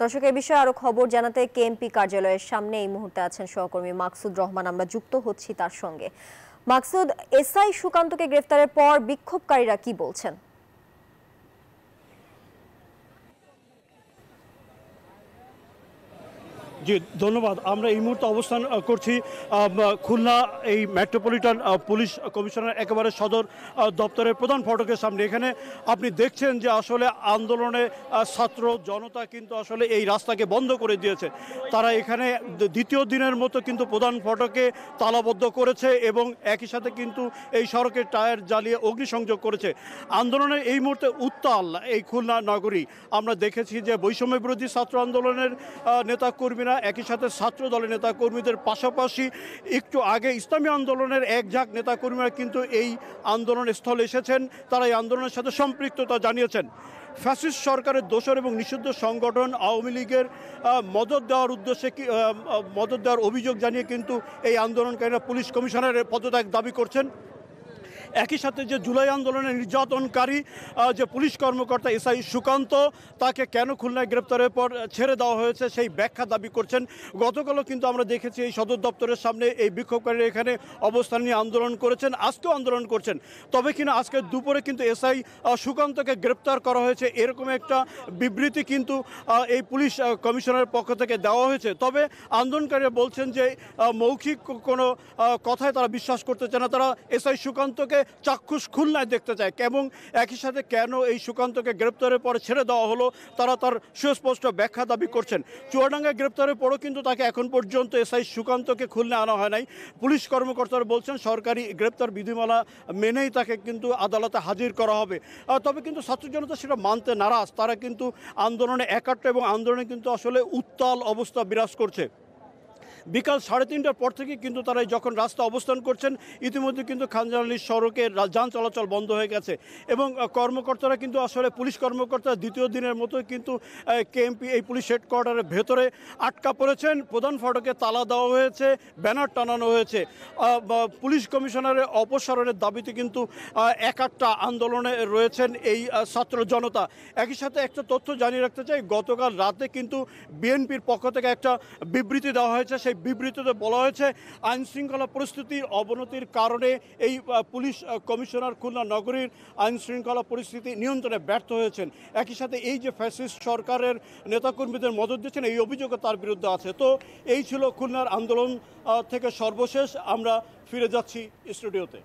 দর্শক এই বিষয়ে আরো খবর জানাতে কেএমপি কার্যালয়ের সামনে এই মুহূর্তে আছেন সহকর্মী মাকসুদ রহমান। আমরা যুক্ত হচ্ছি তার সঙ্গে। মাকসুদ, এসআই সুকান্তকে গ্রেফতারের পর বিক্ষোভকারীরা কি বলছেন? জি ধন্যবাদ। আমরা এই মুহূর্তে অবস্থান করছি খুলনা এই মেট্রোপলিটন পুলিশ কমিশনার একেবারে সদর দপ্তরের প্রধান ফটকের সামনে। এখানে আপনি দেখছেন যে আসলে আন্দোলনে ছাত্র জনতা কিন্তু আসলে এই রাস্তাকে বন্ধ করে দিয়েছে। তারা এখানে দ্বিতীয় দিনের মতো কিন্তু প্রধান ফটকে তালাবদ্ধ করেছে এবং একই সাথে কিন্তু এই সড়কের টায়ার জ্বালিয়ে অগ্নিসংযোগ করেছে। আন্দোলনের এই মুহূর্তে উত্তাল এই খুলনা নগরী। আমরা দেখেছি যে বৈষম্য বিরোধী ছাত্র আন্দোলনের নেতাকর্মীরা একই সাথে ছাত্র দলের নেতাকর্মীদের পাশাপাশি একটু আগে ইসলামী আন্দোলনের এক ঝাঁক নেতাকর্মীরা কিন্তু এই আন্দোলন স্থলে এসেছেন। তারা এই আন্দোলনের সাথে সম্পৃক্ততা জানিয়েছেন। ফ্যাসিস্ট সরকারের দোসর এবং নিষিদ্ধ সংগঠন আওয়ামী লীগের মদত দেওয়ার উদ্দেশ্যে মদত দেওয়ার অভিযোগ জানিয়ে কিন্তু এই আন্দোলনকারীরা পুলিশ কমিশনারের পদত্যাগ দাবি করছেন। একই সাথে যে জুলাই আন্দোলনের নির্যাতনকারী যে পুলিশ কর্মকর্তা এসআই সুকান্ত, তাকে কেন খুলনায় গ্রেপ্তারের পর ছেড়ে দেওয়া হয়েছে সেই ব্যাখ্যা দাবি করছেন। গতকালও কিন্তু আমরা দেখেছি এই সদর দপ্তরের সামনে এই বিক্ষোভকারীরা এখানে অবস্থান নিয়ে আন্দোলন করেছেন, আজকেও আন্দোলন করছেন। তবে কিনা আজকে দুপুরে কিন্তু এসআই সুকান্তকে গ্রেপ্তার করা হয়েছে এরকম একটা বিবৃতি কিন্তু এই পুলিশ কমিশনারের পক্ষ থেকে দেওয়া হয়েছে। তবে আন্দোলনকারীরা বলছেন যে মৌখিক কোনো কথায় তারা বিশ্বাস করতে চায় না। তারা এসআই সুকান্তকে চাক্ষুষ খুলনায় দেখতে চায় এবং একই সাথে কেন এই সুকান্তকে গ্রেপ্তারের পরে ছেড়ে দেওয়া হলো তারা তার সুস্পষ্ট ব্যাখ্যা দাবি করছেন। চুয়াডাঙ্গায় গ্রেপ্তারের পরও কিন্তু তাকে এখন পর্যন্ত এসআই সুকান্তকে খুলনায় আনা হয় নাই। পুলিশ কর্মকর্তারা বলছেন সরকারি গ্রেপ্তার বিধিমালা মেনেই তাকে কিন্তু আদালতে হাজির করা হবে। তবে কিন্তু ছাত্র জনতা সেটা মানতে নারাজ। তারা কিন্তু আন্দোলনে একাট্ট এবং আন্দোলনে কিন্তু আসলে উত্তাল অবস্থা বিরাজ করছে। বিকাল 3:30টার পর থেকে কিন্তু তারা যখন রাস্তা অবস্থান করছেন ইতিমধ্যে কিন্তু খানজাহান সড়কে যান চলাচল বন্ধ হয়ে গেছে এবং কর্মকর্তারা কিন্তু আসলে পুলিশ কর্মকর্তা দ্বিতীয় দিনের মতো কিন্তু কেএমপি এই পুলিশ হেডকোয়ার্টারের ভেতরে আটকা পড়েছেন। প্রধান ফটকে তালা দেওয়া হয়েছে, ব্যানার টানানো হয়েছে। পুলিশ কমিশনারের অপসারণের দাবিতে কিন্তু একাট্টা আন্দোলনে রয়েছেন এই ছাত্র জনতা। একই সাথে একটা তথ্য জানিয়ে রাখতে চাই, গতকাল রাতে কিন্তু বিএনপির পক্ষ থেকে একটা বিবৃতি দেওয়া হয়েছে। সেই বিবৃতিতে বলা হয়েছে আইনশৃঙ্খলা পরিস্থিতির অবনতির কারণে এই পুলিশ কমিশনার খুলনা নগরীর আইনশৃঙ্খলা পরিস্থিতি নিয়ন্ত্রণে ব্যর্থ হয়েছেন। একই সাথে এই যে ফ্যাসিস্ট সরকারের নেতাকর্মীদের মদত দিচ্ছেন এই অভিযোগও তার বিরুদ্ধে আছে। তো এই ছিল খুলনার আন্দোলন থেকে সর্বশেষ। আমরা ফিরে যাচ্ছি স্টুডিওতে।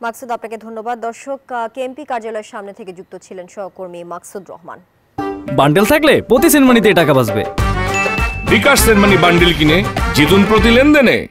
মাকসুদ, আপনাকে ধন্যবাদ। দর্শক, কেএমপি কার্যালয়ের সামনে থেকে যুক্ত ছিলেন সহকর্মী মাকসুদ রহমান। বান্ডেল থাকলে প্রতি সেনমানিতে টাকা বাঁচবে। বিকাশ সেনমানি বান্ডিল কিনে জিতুন প্রতি লেনদেনে।